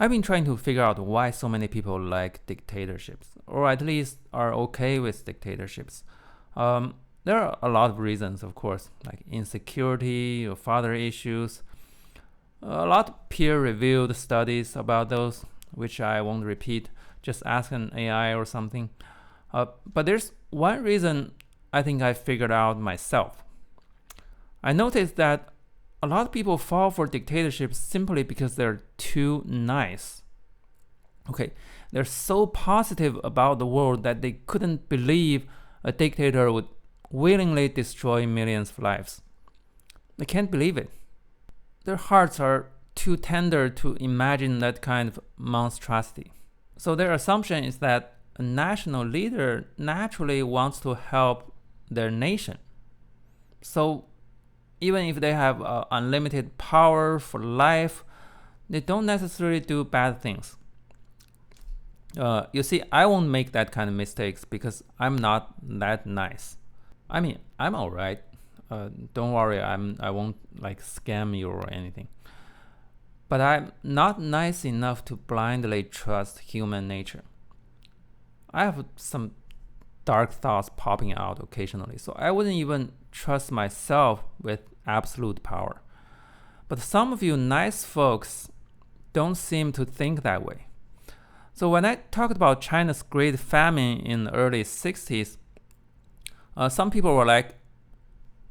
I've been trying to figure out why so many people like dictatorships, or at least are okay with dictatorships. There are a lot of reasons, of course, like insecurity or father issues. A lot of peer-reviewed studies about those, which I won't repeat. Just ask an AI or something. But there's one reason I think I figured out myself. I noticed that a lot of people fall for dictatorships simply because they're too nice. Okay, they're so positive about the world that they couldn't believe a dictator would willingly destroy millions of lives. They can't believe it. Their hearts are too tender to imagine that kind of monstrosity. So their assumption is that a national leader naturally wants to help their nation. So even if they have unlimited power for life, they don't necessarily do bad things. You see, I won't make that kind of mistakes because I'm not that nice. I mean, I'm alright. Don't worry, I won't like scam you or anything. But I'm not nice enough to blindly trust human nature. I have some dark thoughts popping out occasionally, so I wouldn't even trust myself with absolute power. But some of you nice folks don't seem to think that way. So when I talked about China's Great Famine in the early 60s, some people were like,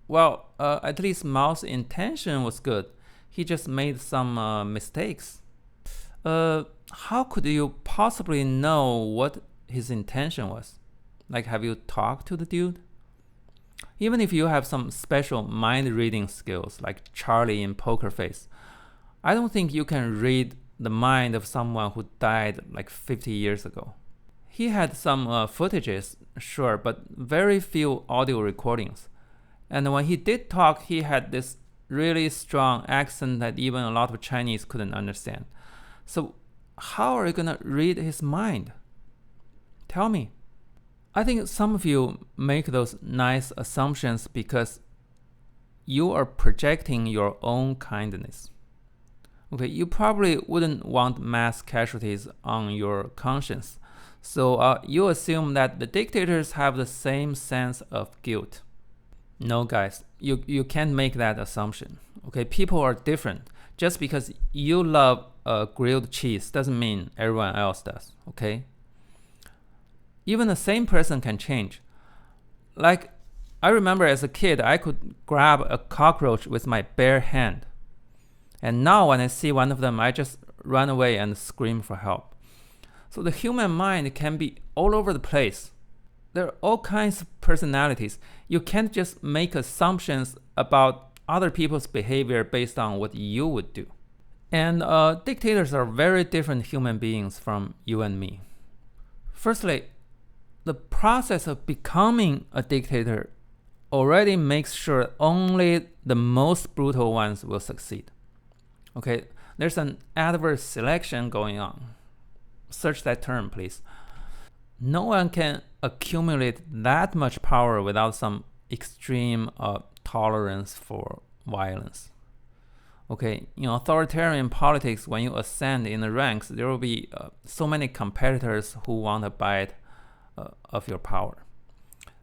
well, at least Mao's intention was good. He just made some mistakes. How could you possibly know what his intention was? Like, have you talked to the dude? Even if you have some special mind reading skills, like Charlie in Poker Face, I don't think you can read the mind of someone who died like 50 years ago. He had some footages, sure, but very few audio recordings. And when he did talk, he had this really strong accent that even a lot of Chinese couldn't understand. So how are you gonna read his mind? Tell me. I think some of you make those nice assumptions because you are projecting your own kindness. Okay, you probably wouldn't want mass casualties on your conscience. So you assume that the dictators have the same sense of guilt. No, guys, you can't make that assumption. Okay, people are different. Just because you love grilled cheese doesn't mean everyone else does. Okay. Even the same person can change. Like, I remember as a kid, I could grab a cockroach with my bare hand. And now when I see one of them, I just run away and scream for help. So the human mind can be all over the place. There are all kinds of personalities. You can't just make assumptions about other people's behavior based on what you would do. And dictators are very different human beings from you and me. Firstly, the process of becoming a dictator already makes sure only the most brutal ones will succeed. Okay, there's an adverse selection going on. Search that term, please. No one can accumulate that much power without some extreme tolerance for violence. Okay, in authoritarian politics, when you ascend in the ranks, there will be so many competitors who want a bite of your power.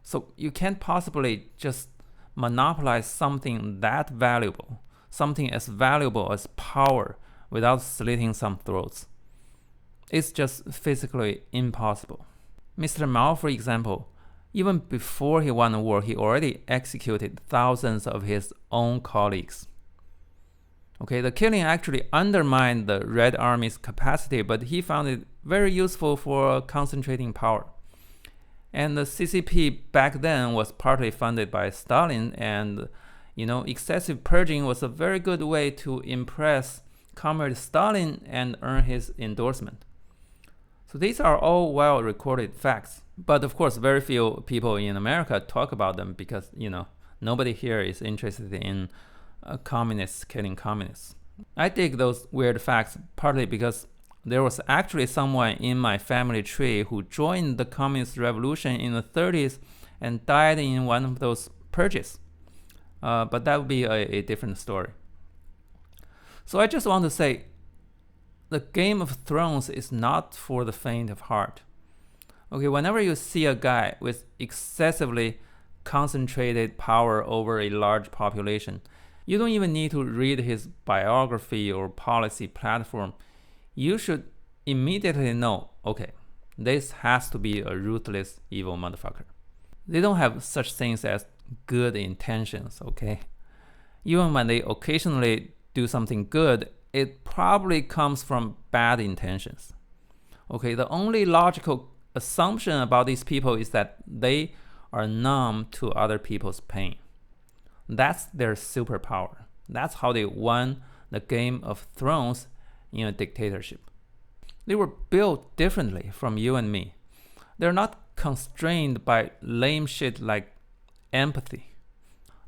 So you can't possibly just monopolize something that valuable, something as valuable as power, without slitting some throats. It's just physically impossible. Mr. Mao, for example, even before he won the war, he already executed thousands of his own colleagues. Okay, the killing actually undermined the Red Army's capacity, but he found it very useful for concentrating power. And the CCP back then was partly funded by Stalin, and excessive purging was a very good way to impress Comrade Stalin and earn his endorsement. So these are all well-recorded facts. But of course, very few people in America talk about them because, nobody here is interested in communists killing communists. I dig those weird facts partly because there was actually someone in my family tree who joined the communist revolution in the 30s and died in one of those purges. But that would be a different story. So I just want to say, the Game of Thrones is not for the faint of heart. Okay, whenever you see a guy with excessively concentrated power over a large population, you don't even need to read his biography or policy platform. You should immediately know, okay, this has to be a ruthless, evil motherfucker. They don't have such things as good intentions, okay? Even when they occasionally do something good, it probably comes from bad intentions. Okay, the only logical assumption about these people is that they are numb to other people's pain. That's their superpower. That's how they won the Game of Thrones in a dictatorship. They were built differently from you and me. They're not constrained by lame shit like empathy.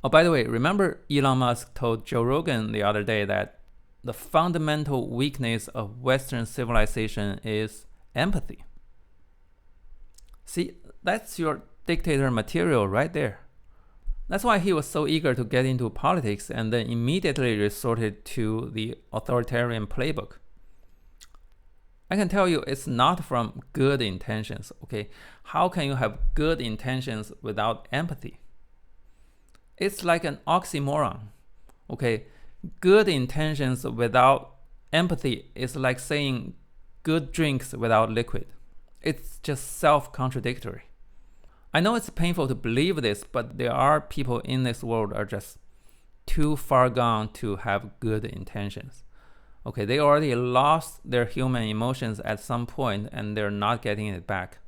Oh, by the way, remember Elon Musk told Joe Rogan the other day that the fundamental weakness of Western civilization is empathy. See, that's your dictator material right there. That's why he was so eager to get into politics and then immediately resorted to the authoritarian playbook. I can tell you it's not from good intentions, okay? How can you have good intentions without empathy? It's like an oxymoron, okay? Good intentions without empathy is like saying good drinks without liquid. It's just self-contradictory. I know it's painful to believe this, but there are people in this world are just too far gone to have good intentions. Okay, they already lost their human emotions at some point and they're not getting it back.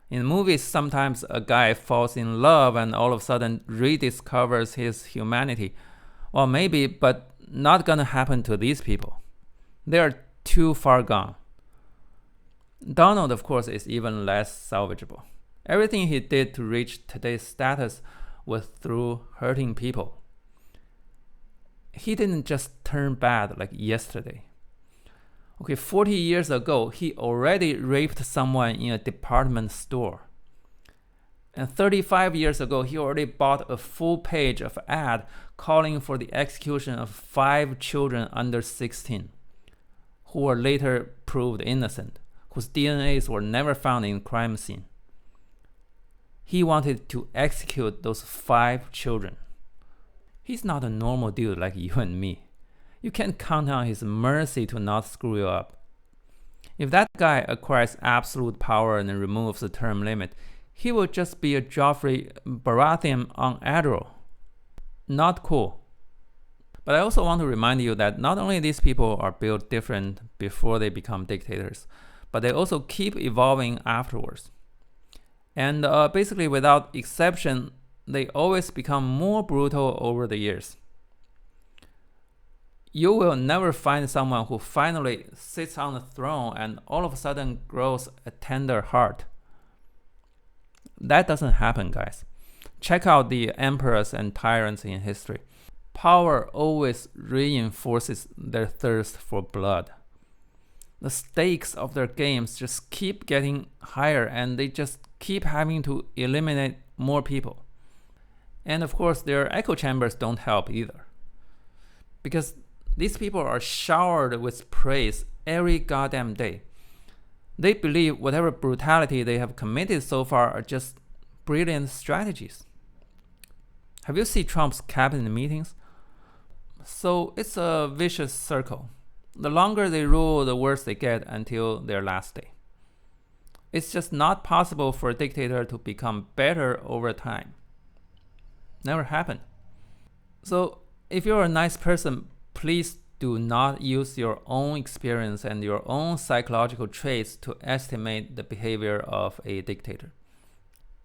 In movies, sometimes a guy falls in love and all of a sudden rediscovers his humanity. Well, maybe, but not gonna happen to these people. They are too far gone. Donald, of course, is even less salvageable. Everything he did to reach today's status was through hurting people. He didn't just turn bad like yesterday. Okay, 40 years ago, he already raped someone in a department store. And 35 years ago, he already bought a full page of ad calling for the execution of 5 children under 16, who were later proved innocent, whose DNAs were never found in the crime scene. He wanted to execute those 5 children. He's not a normal dude like you and me. You can't count on his mercy to not screw you up. If that guy acquires absolute power and removes the term limit, he will just be a Joffrey Baratheon on Adderall. Not cool. But I also want to remind you that not only these people are built different before they become dictators, but they also keep evolving afterwards. And basically, without exception, they always become more brutal over the years. You will never find someone who finally sits on the throne and all of a sudden grows a tender heart. That doesn't happen, guys. Check out the emperors and tyrants in history. Power always reinforces their thirst for blood. The stakes of their games just keep getting higher and they just keep having to eliminate more people. And of course, their echo chambers don't help either. Because these people are showered with praise every goddamn day. They believe whatever brutality they have committed so far are just brilliant strategies. Have you seen Trump's cabinet meetings? So it's a vicious circle. The longer they rule, the worse they get until their last day. It's just not possible for a dictator to become better over time. Never happened. So if you're a nice person, please do not use your own experience and your own psychological traits to estimate the behavior of a dictator.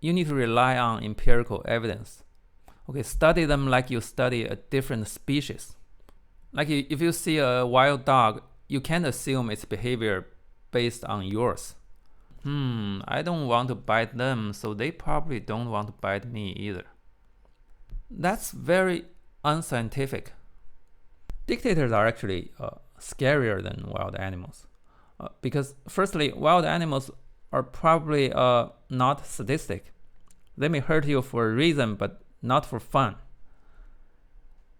You need to rely on empirical evidence. Okay, study them like you study a different species. Like if you see a wild dog, you can't assume its behavior based on yours. I don't want to bite them, so they probably don't want to bite me either. That's very unscientific. Dictators are actually scarier than wild animals. Because firstly, wild animals are probably not sadistic. They may hurt you for a reason, but not for fun.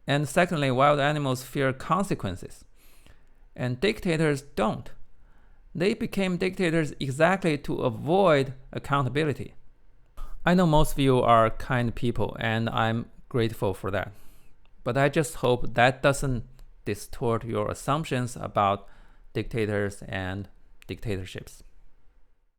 And secondly, wild animals fear consequences. and dictators don't. They became dictators exactly to avoid accountability. I know most of you are kind people, and I'm grateful for that. But I just hope that doesn't distort your assumptions about dictators and dictatorships.